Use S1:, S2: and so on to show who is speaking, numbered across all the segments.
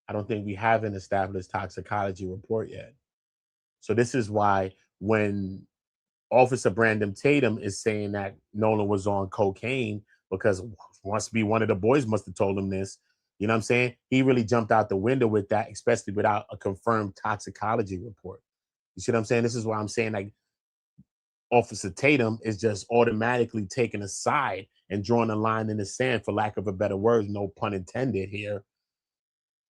S1: I don't think we have an established toxicology report yet. So this is why when Officer Brandon Tatum is saying that Nolan was on cocaine, because must be one of the boys must have told him this. You know what I'm saying? He really jumped out the window with that, especially without a confirmed toxicology report. You see what I'm saying? This is why I'm saying, like, Officer Tatum is just automatically taking a side and drawing a line in the sand, for lack of a better word, no pun intended here,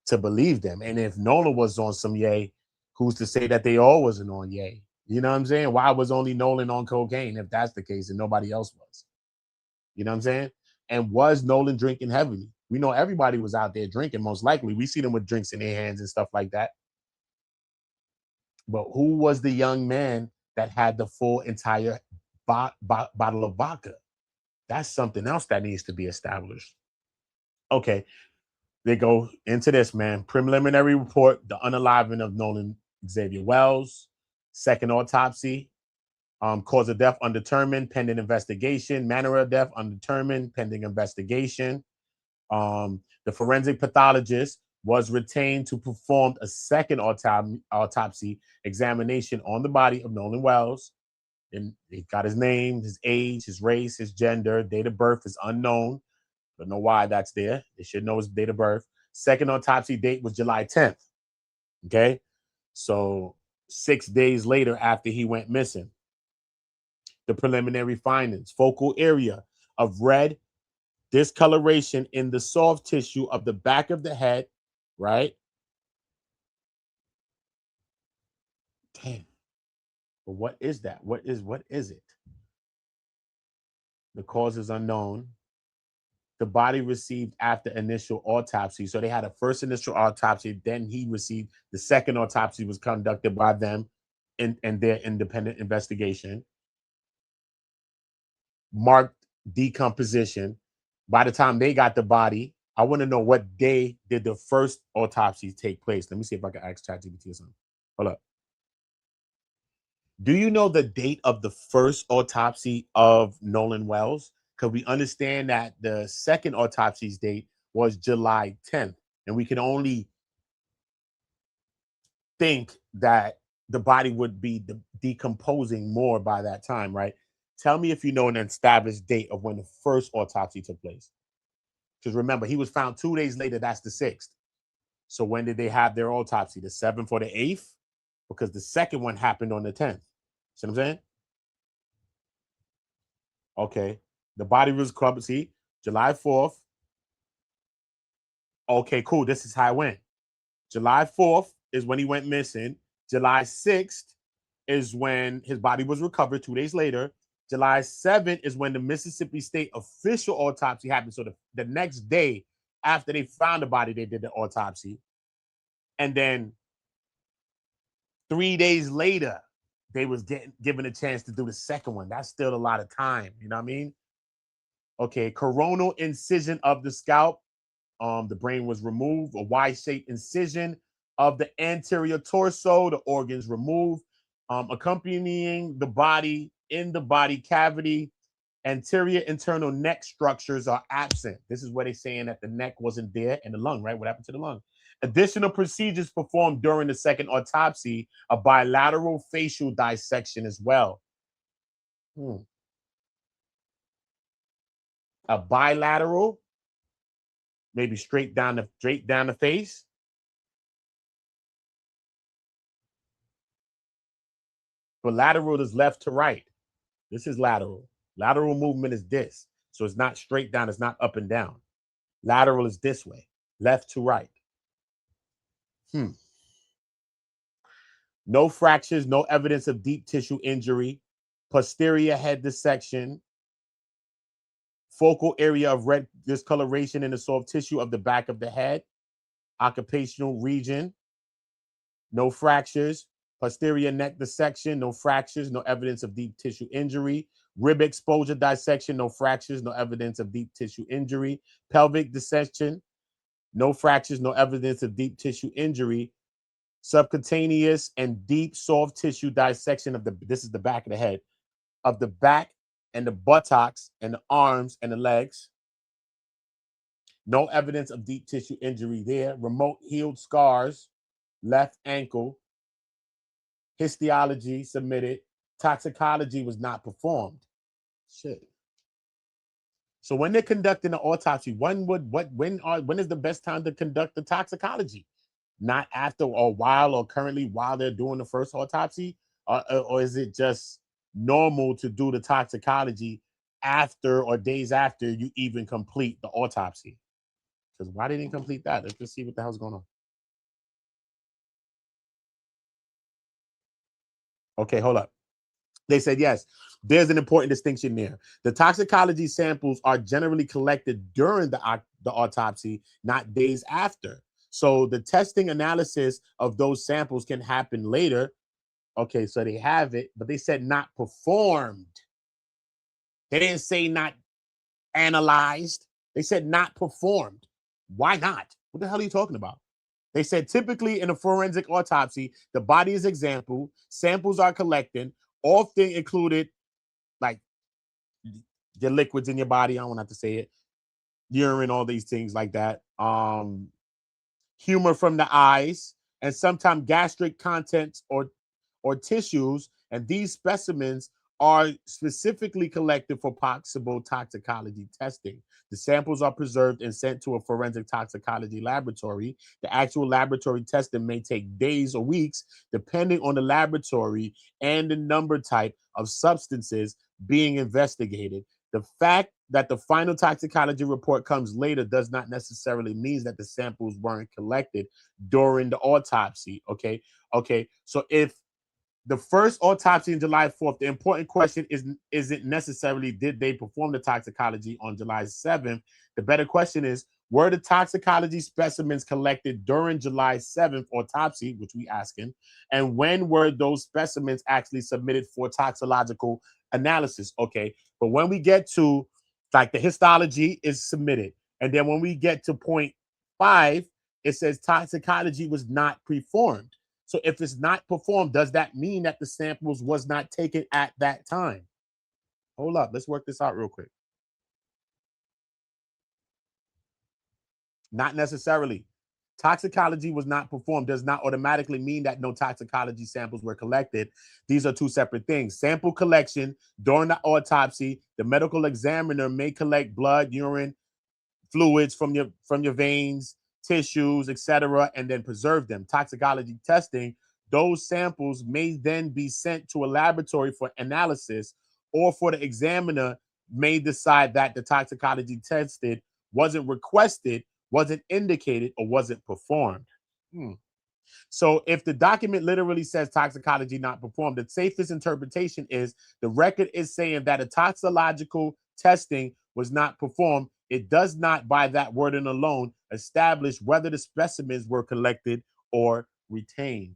S1: to believe them. And if Nolan was on some yay, who's to say that they all wasn't on yay? You know what I'm saying? Why was only Nolan on cocaine if that's the case and nobody else was? You know what I'm saying? And was Nolan drinking heavily? We know everybody was out there drinking, most likely. We see them with drinks in their hands and stuff like that. But who was the young man that had the full entire bottle of vodka? That's something else that needs to be established. Okay, they go into this, man. Preliminary report, the unaliving of Nolan Xavier Wells. Second autopsy, cause of death undetermined, pending investigation. Manner of death undetermined, pending investigation. The forensic pathologist was retained to perform a second autopsy examination on the body of Nolan Wells. And he got his name, his age, his race, his gender, date of birth is unknown. Don't know why that's there. They should know his date of birth. Second autopsy date was July 10th. Okay. So 6 days later after he went missing. The preliminary findings: focal area of red discoloration in the soft tissue of the back of the head, right? Damn. But what is that? What is it? The cause is unknown. The body received after initial autopsy. So they had a first initial autopsy, then he received the second autopsy was conducted by them in their independent investigation. Marked decomposition. By the time they got the body, I want to know what day did the first autopsy take place. Let me see if I can ask ChatGPT or something. Hold up. Do you know the date of the first autopsy of Nolan Wells? Because we understand that the second autopsy's date was July 10th. And we can only think that the body would be decomposing more by that time, right? Tell me if you know an established date of when the first autopsy took place. Because remember, he was found 2 days later. That's the 6th. So when did they have their autopsy? The 7th or the 8th? Because the second one happened on the 10th. See what I'm saying? Okay. The body was recovered. See, July 4th. Okay, cool. This is how it went. July 4th is when he went missing. July 6th is when his body was recovered 2 days later. July 7th is when the Mississippi State official autopsy happened. So the next day after they found the body, they did the autopsy. And then 3 days later, they was given a chance to do the second one. That's still a lot of time. You know what I mean? Okay, coronal incision of the scalp. The brain was removed. A Y-shaped incision of the anterior torso. The organs removed. Accompanying the body in the body cavity. Anterior internal neck structures are absent. This is where they're saying that the neck wasn't there and the lung, right? What happened to the lung? Additional procedures performed during the second autopsy, a bilateral facial dissection as well. A bilateral, maybe straight down the face. But lateral is left to right. This is lateral. Lateral movement is this. So it's not straight down, it's not up and down. Lateral is this way, left to right. No fractures, no evidence of deep tissue injury. Posterior head dissection. Focal area of red discoloration in the soft tissue of the back of the head. Occupational region. No fractures. Posterior neck dissection, no fractures, no evidence of deep tissue injury. Rib exposure dissection, no fractures, no evidence of deep tissue injury. Pelvic dissection, no fractures, no evidence of deep tissue injury. Subcutaneous and deep soft tissue dissection of this is the back of the head, of the back and the buttocks and the arms and the legs. No evidence of deep tissue injury there. Remote healed scars, left ankle. Histology submitted. Toxicology was not performed. Shit. So when they're conducting an autopsy, when is the best time to conduct the toxicology? Not after or while or currently while they're doing the first autopsy, or is it just normal to do the toxicology after or days after you even complete the autopsy? Because why didn't complete that? Let's just see what the hell's going on. Okay, hold up. They said yes. There's an important distinction there. The toxicology samples are generally collected during the autopsy, not days after. So the testing analysis of those samples can happen later. Okay, so they have it, but they said not performed. They didn't say not analyzed. They said not performed. Why not? What the hell are you talking about? They said typically in a forensic autopsy, the body is examined, samples are collected, often included like the liquids in your body. I don't want to say it. Urine, all these things like that. Humor from the eyes, and sometimes gastric contents or tissues. And these specimens are specifically collected for possible toxicology testing. The samples are preserved and sent to a forensic toxicology laboratory. The actual laboratory testing may take days or weeks, depending on the laboratory and the number type of substances being investigated. The fact that the final toxicology report comes later does not necessarily mean that the samples weren't collected during the autopsy. Okay. So if the first autopsy on July 4th, the important question isn't necessarily did they perform the toxicology on July 7th. The better question is, were the toxicology specimens collected during July 7th autopsy, which we asking, and when were those specimens actually submitted for toxicological analysis? Okay, but when we get to like the histology is submitted, and then when we get to point 5, it says toxicology was not performed. So if it's not performed, does that mean that the samples was not taken at that time? Hold up, let's work this out real quick. Not necessarily. Toxicology was not performed does not automatically mean that no toxicology samples were collected. These are two separate things. Sample collection during the autopsy, the medical examiner may collect blood, urine, fluids from your veins, tissues, etc., and then preserve them. Toxicology testing, those samples may then be sent to a laboratory for analysis, or for the examiner may decide that the toxicology tested wasn't requested, wasn't indicated, or wasn't performed. So if the document literally says toxicology not performed, the safest interpretation is the record is saying that a toxicological testing was not performed. It does not, by that wording alone, establish whether the specimens were collected or retained.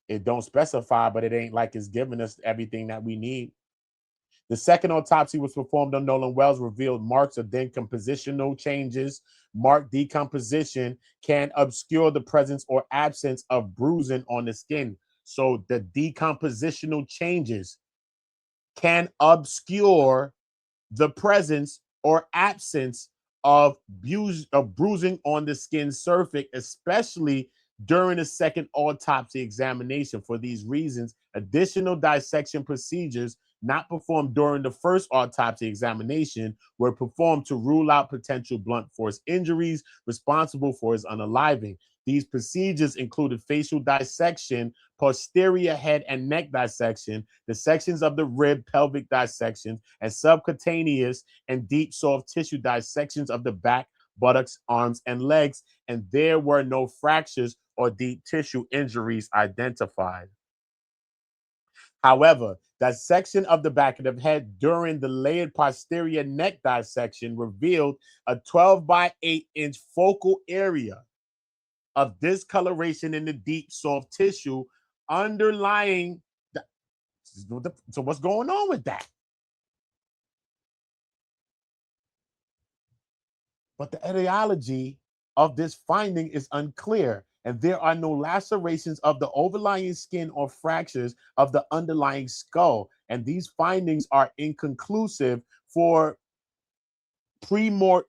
S1: It don't specify, but it ain't like it's giving us everything that we need. The second autopsy was performed on Nolan Wells, revealed marks of decompositional changes. Marked decomposition can obscure the presence or absence of bruising on the skin. So the decompositional changes can obscure the presence or absence of bruising on the skin surface, especially during a second autopsy examination. For these reasons, additional dissection procedures not performed during the first autopsy examination were performed to rule out potential blunt force injuries responsible for his unaliving. These procedures included facial dissection, posterior head and neck dissection, the sections of the rib pelvic dissections, and subcutaneous and deep soft tissue dissections of the back, buttocks, arms, and legs. And there were no fractures or deep tissue injuries identified. However, dissection of the back of the head during the layered posterior neck dissection revealed a 12 by 8-inch focal area of discoloration in the deep soft tissue underlying the, so what's going on with that? But the etiology of this finding is unclear, and there are no lacerations of the overlying skin or fractures of the underlying skull. And these findings are inconclusive for Paramortem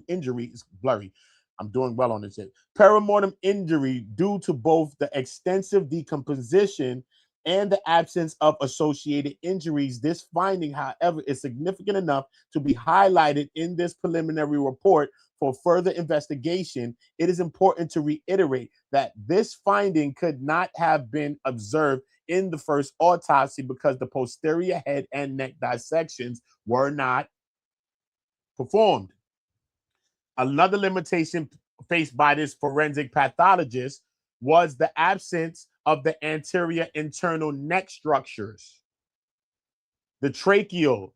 S1: injury is blurry. I'm doing well on this shit. Paramortem injury due to both the extensive decomposition and the absence of associated injuries. This finding, however, is significant enough to be highlighted in this preliminary report for further investigation. It is important to reiterate that this finding could not have been observed in the first autopsy because the posterior head and neck dissections were not performed. Another limitation faced by this forensic pathologist was the absence of the anterior internal neck structures, the tracheal,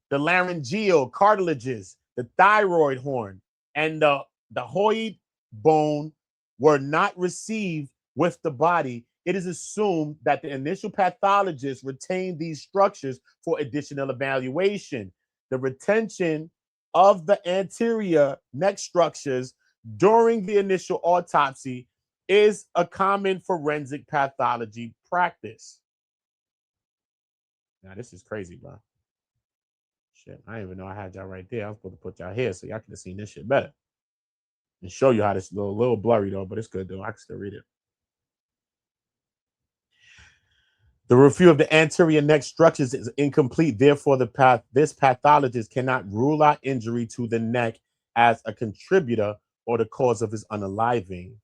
S1: the laryngeal cartilages, the thyroid horn, and the hyoid bone were not received with the body. It is assumed that the initial pathologist retained these structures for additional evaluation. The retention of the anterior neck structures during the initial autopsy is a common forensic pathology practice. Now, this is crazy, bro. Shit, I didn't even know I had y'all right there. I was supposed to put y'all here so y'all could have seen this shit better. And show you how this is a little blurry, though, but it's good, though. I can still read it. The review of the anterior neck structures is incomplete. Therefore, this pathologist cannot rule out injury to the neck as a contributor or the cause of his unaliving.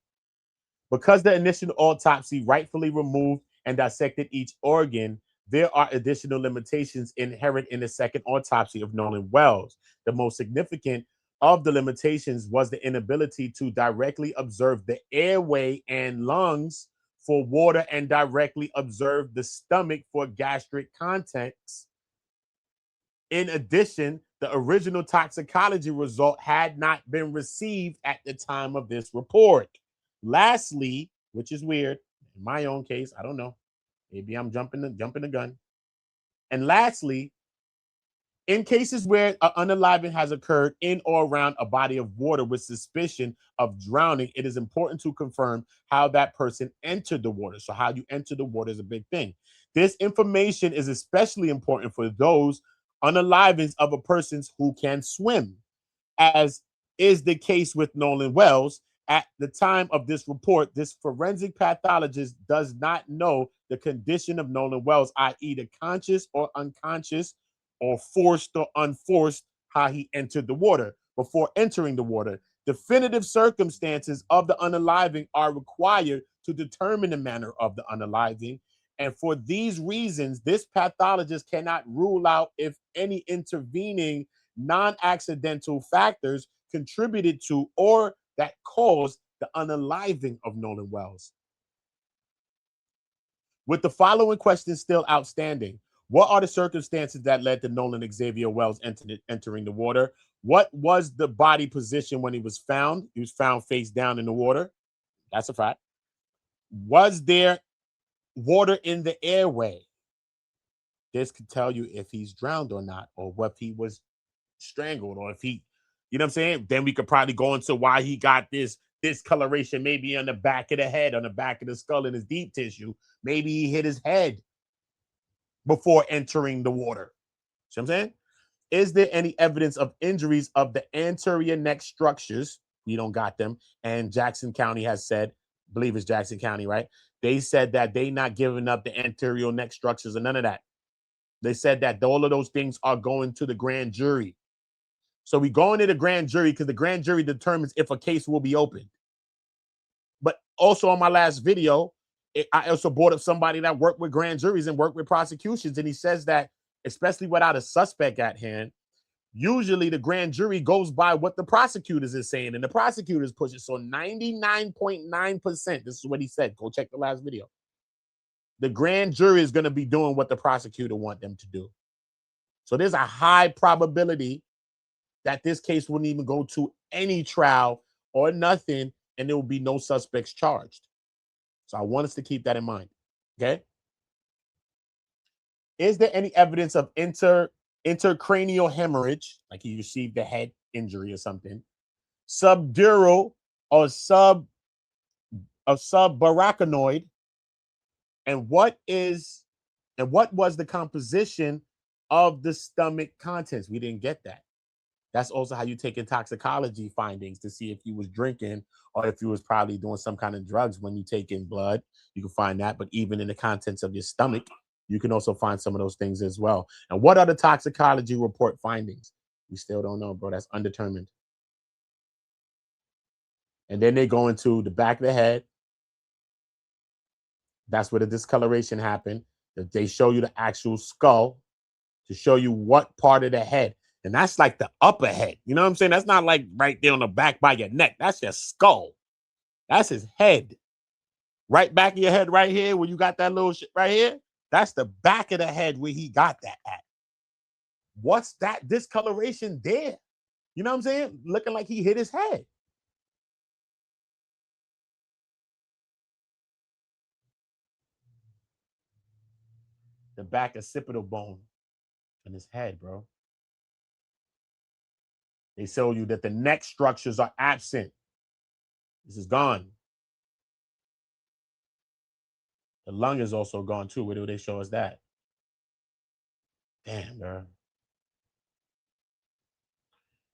S1: Because the initial autopsy rightfully removed and dissected each organ, there are additional limitations inherent in the second autopsy of Nolan Wells. The most significant of the limitations was the inability to directly observe the airway and lungs for water and directly observe the stomach for gastric contents. In addition, the original toxicology result had not been received at the time of this report. Lastly, which is weird, in my own case, I don't know. Maybe I'm jumping the gun. And lastly, in cases where unaliving has occurred in or around a body of water with suspicion of drowning, it is important to confirm how that person entered the water. So how you enter the water is a big thing. This information is especially important for those unalivings of a person who can swim, as is the case with Nolan Wells. At the time of this report, this forensic pathologist does not know the condition of Nolan Wells, i.e. the conscious or unconscious or forced or unforced, how he entered the water. Before entering the water, definitive circumstances of the unaliving are required to determine the manner of the unaliving. And for these reasons, this pathologist cannot rule out if any intervening non-accidental factors contributed to or that caused the unaliving of Nolan Wells. With the following questions still outstanding: what are the circumstances that led to Nolan Xavier Wells entering the water? What was the body position when he was found? He was found face down in the water. That's a fact. Was there water in the airway? This could tell you if he's drowned or not, or if he was strangled, or if he, you know what I'm saying? Then we could probably go into why he got this discoloration, maybe on the back of the head, on the back of the skull in his deep tissue. Maybe he hit his head before entering the water. See what I'm saying? Is there any evidence of injuries of the anterior neck structures? We don't got them. And Jackson County has said, I believe it's Jackson County, right? They said that they not giving up the anterior neck structures and none of that. They said that all of those things are going to the grand jury. So we go into the grand jury because the grand jury determines if a case will be opened. But also on my last video, I also brought up somebody that worked with grand juries and worked with prosecutions. And he says that, especially without a suspect at hand, usually the grand jury goes by what the prosecutors is saying. And the prosecutors push it. So 99.9%, this is what he said. Go check the last video. The grand jury is going to be doing what the prosecutor want them to do. So there's a high probability that this case wouldn't even go to any trial or nothing, and there will be no suspects charged. So I want us to keep that in mind. Okay. Is there any evidence of intracranial hemorrhage, like he received a head injury or something, subdural or subarachnoid, and what was the composition of the stomach contents. We didn't get that. That's also how you take in toxicology findings to see if you was drinking or if you was probably doing some kind of drugs when you take in blood. You can find that, but even in the contents of your stomach, you can also find some of those things as well. And what are the toxicology report findings? We still don't know, bro. That's undetermined. And then they go into the back of the head. That's where the discoloration happened. They show you the actual skull to show you what part of the head. And that's like the upper head. You know what I'm saying? That's not like right there on the back by your neck. That's your skull. That's his head. Right back of your head right here where you got that little shit right here. That's the back of the head where he got that at. What's that discoloration there? You know what I'm saying? Looking like he hit his head. The back occipital bone in his head, bro. They show you that the neck structures are absent. This is gone. The lung is also gone too. Where do they show us that? Damn, bro.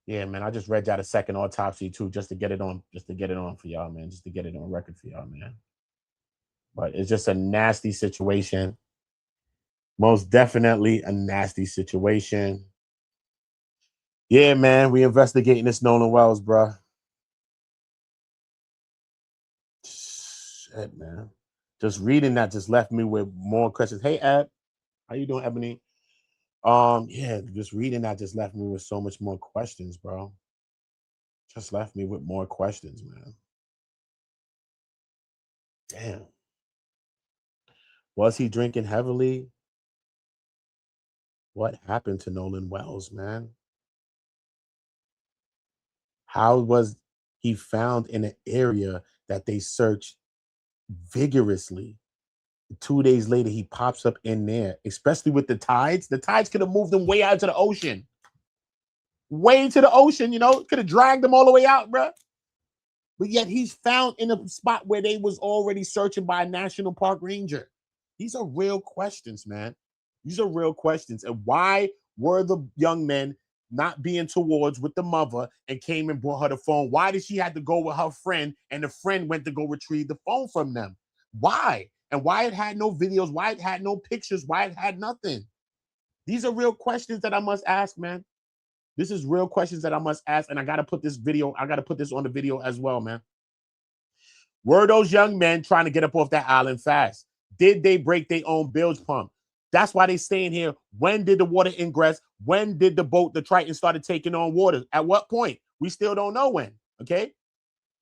S1: Yeah, man. I just read y'all a second autopsy too, just to get it on for y'all, man. Just to get it on record for y'all, man. But it's just a nasty situation. Most definitely a nasty situation. Yeah, man. We investigating this Nolan Wells, bro. Shit, man. Just reading that just left me with more questions. Hey, Ed. How you doing, Ebony? Yeah, just reading that just left me with so much more questions, bro. Just left me with more questions, man. Damn. Was he drinking heavily? What happened to Nolan Wells, man? How was he found in an area that they searched vigorously? 2 days later, he pops up in there, especially with the tides. The tides could have moved him way out to the ocean. Way to the ocean, you know, could have dragged him all the way out, bro. But yet he's found in a spot where they was already searching by a national park ranger. These are real questions, man. These are real questions. And why were the young men not being towards with the mother and came and brought her the phone? Why did she have to go with her friend and the friend went to go retrieve the phone from them? Why? And why it had no videos, why it had no pictures, why it had nothing? These are real questions that I must ask, man. This is real questions that I must ask, and I got to put this on the video as well, man. Were those young men trying to get up off that island fast? Did they break their own bilge pump? That's why they staying here. When did the water ingress? When did the Triton started taking on water? At what point? We still don't know when, okay?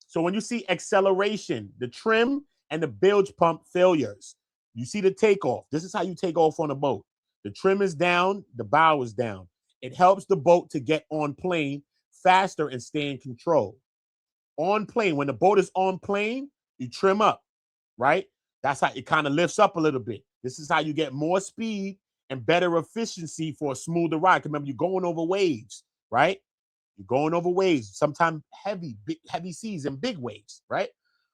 S1: So when you see acceleration, the trim and the bilge pump failures, you see the takeoff. This is how you take off on a boat. The trim is down, the bow is down. It helps the boat to get on plane faster and stay in control. On plane, when the boat is on plane, you trim up, right? That's how it kind of lifts up a little bit. This is how you get more speed and better efficiency for a smoother ride. Remember, you're going over waves, right? You're going over waves, sometimes heavy seas and big waves, right?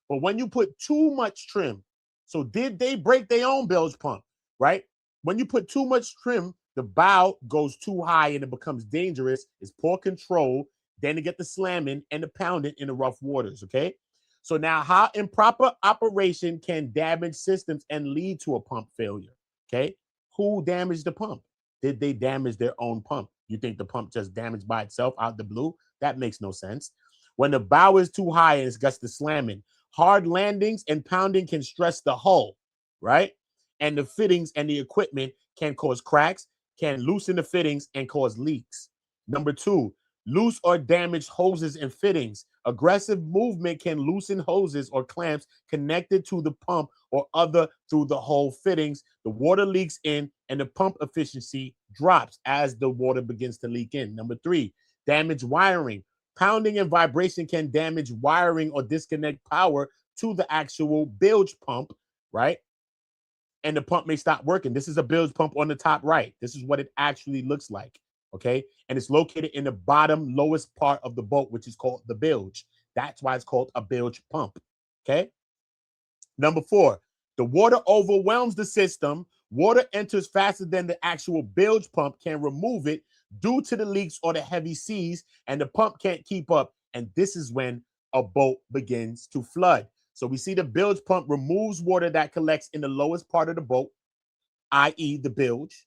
S1: But when you put too much trim, so did they break their own bilge pump, right? When you put too much trim, the bow goes too high and it becomes dangerous. It's poor control. Then to get the slamming and the pounding in the rough waters, okay? So now how improper operation can damage systems and lead to a pump failure, okay? Who damaged the pump? Did they damage their own pump? You think the pump just damaged by itself out the blue? That makes no sense. When the bow is too high and it's got the slamming, hard landings and pounding can stress the hull, right? And the fittings and the equipment can cause cracks, can loosen the fittings and cause leaks. Number two, loose or damaged hoses and fittings. Aggressive movement can loosen hoses or clamps connected to the pump or other through the whole fittings. The water leaks in and the pump efficiency drops as the water begins to leak in. Number three, damaged wiring. Pounding and vibration can damage wiring or disconnect power to the actual bilge pump, right? And the pump may stop working. This is a bilge pump on the top right. This is what it actually looks like, okay? And it's located in the bottom lowest part of the boat, which is called the bilge. That's why it's called a bilge pump, okay? Number four, the water overwhelms the system Water enters faster than the actual bilge pump can remove it due to the leaks or the heavy seas, and the pump can't keep up. And this is when a boat begins to flood. So we see the bilge pump removes water that collects in the lowest part of the boat, i.e. the bilge.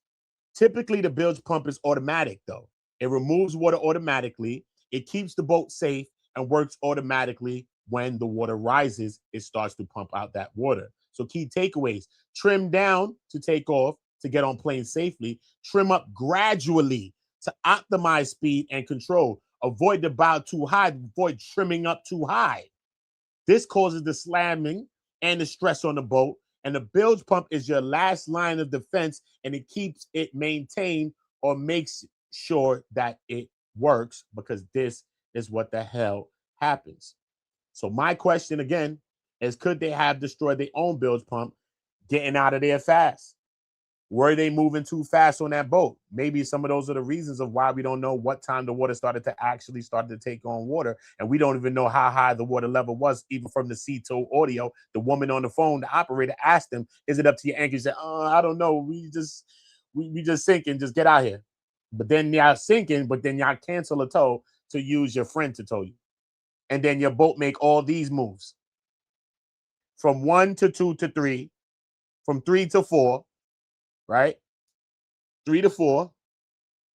S1: Typically, the bilge pump is automatic, though. It removes water automatically. It keeps the boat safe and works automatically. When the water rises, it starts to pump out that water. So key takeaways: trim down to take off to get on plane safely. Trim up gradually to optimize speed and control. Avoid the bow too high. Avoid trimming up too high. This causes the slamming and the stress on the boat. And the bilge pump is your last line of defense, and it keeps it maintained or makes sure that it works, because this is what the hell happens. So my question again is, could they have destroyed their own bilge pump getting out of there fast? Were they moving too fast on that boat? Maybe some of those are the reasons of why we don't know what time the water started to take on water. And we don't even know how high the water level was, even from the CTO audio. The woman on the phone, the operator, asked them, is it up to your anchor? He said, I don't know. We just sinking, just get out here. But then y'all sinking, but then y'all cancel a tow to use your friend to tow you. And then your boat make all these moves. From 1 to 2 to 3, from 3 to 4, right? 3 to 4,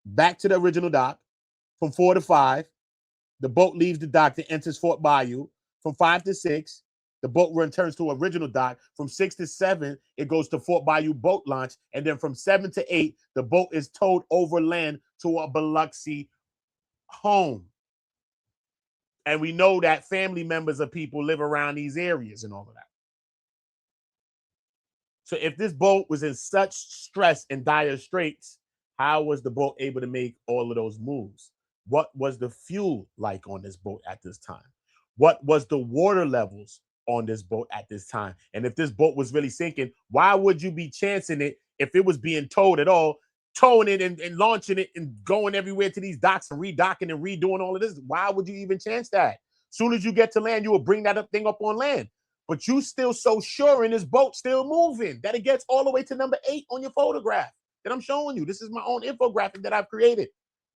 S1: back to the original dock. From 4 to 5, the boat leaves the dock and enters Fort Bayou. From 5 to 6, the boat returns to original dock. From 6 to 7, it goes to Fort Bayou boat launch. And then from 7 to 8, the boat is towed overland to a Biloxi home. And we know that family members of people live around these areas and all of that. So if this boat was in such stress and dire straits, how was the boat able to make all of those moves? What was the fuel like on this boat at this time? What was the water levels on this boat at this time? And if this boat was really sinking, why would you be chancing it if it was being towed at all, towing it and launching it and going everywhere to these docks and redocking and redoing all of this? Why would you even chance that? Soon as you get to land, you will bring that thing up on land. But you still so sure in this boat still moving that it gets all the way to number 8 on your photograph that I'm showing you. This is my own infographic that I've created.